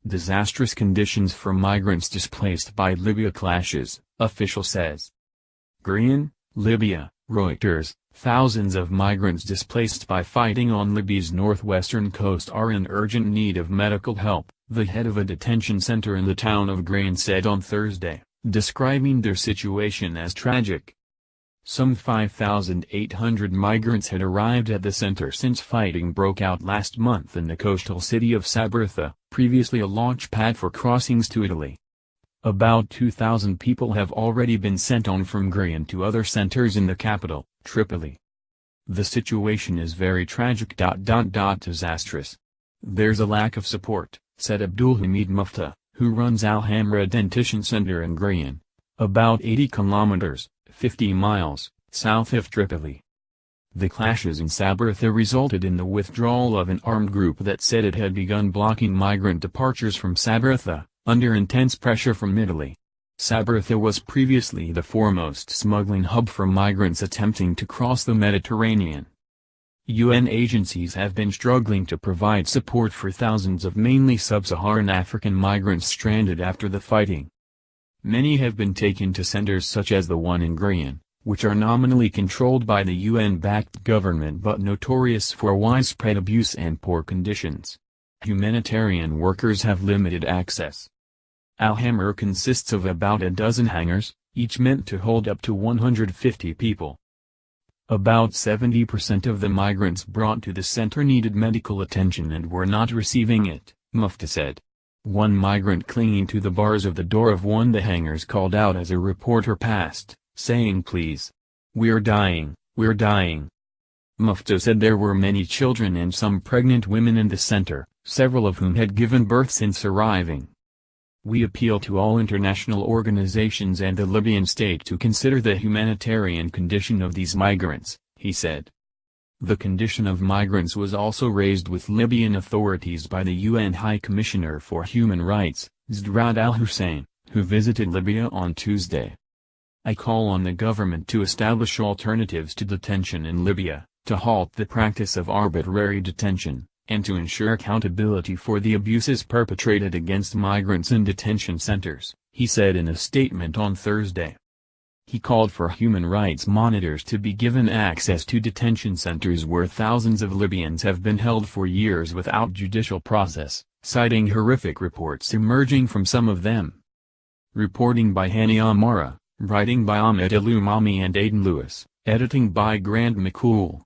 Disastrous conditions for migrants displaced by Libya clashes, official says. Gharyan, Libya, Reuters. Thousands of migrants displaced by fighting on Libya's northwestern coast are in urgent need of medical help, the head of a detention center in the town of Gharyan said on Thursday, describing their situation as tragic. Some 5,800 migrants had arrived at the center since fighting broke out last month in the coastal city of Sabratha, previously a launch pad for crossings to Italy. About 2,000 people have already been sent on from Gharyan to other centers in the capital, Tripoli. The situation is very tragic. Disastrous. There's a lack of support, said Abdulhameed Muftah, who runs Al-Hamra dentition center in Gharyan, about 80 kilometers, 50 miles, south of Tripoli. The clashes in Sabratha resulted in the withdrawal of an armed group that said it had begun blocking migrant departures from Sabratha, under intense pressure from Italy. Sabratha was previously the foremost smuggling hub for migrants attempting to cross the Mediterranean. UN agencies have been struggling to provide support for thousands of mainly sub-Saharan African migrants stranded after the fighting. Many have been taken to centers such as the one in Gharyan, which are nominally controlled by the UN-backed government but notorious for widespread abuse and poor conditions. Humanitarian workers have limited access. Al-Hamra consists of about a dozen hangars, each meant to hold up to 150 people. About 70% of the migrants brought to the center needed medical attention and were not receiving it, Muftah said. One migrant clinging to the bars of the door of one of the hangars called out as a reporter passed, saying, "Please. We're dying, we're dying." Muftah said there were many children and some pregnant women in the center, several of whom had given birth since arriving. "We appeal to all international organizations and the Libyan state to consider the humanitarian condition of these migrants," he said. The condition of migrants was also raised with Libyan authorities by the UN High Commissioner for Human Rights, Zeid al-Hussein, who visited Libya on Tuesday. "I call on the government to establish alternatives to detention in Libya, to halt the practice of arbitrary detention, and to ensure accountability for the abuses perpetrated against migrants in detention centers," he said in a statement on Thursday. He called for human rights monitors to be given access to detention centers where thousands of Libyans have been held for years without judicial process, citing horrific reports emerging from some of them. Reporting by Al-Hamra, writing by Ahmed El-Umami and Aidan Lewis, editing by Grant McCool.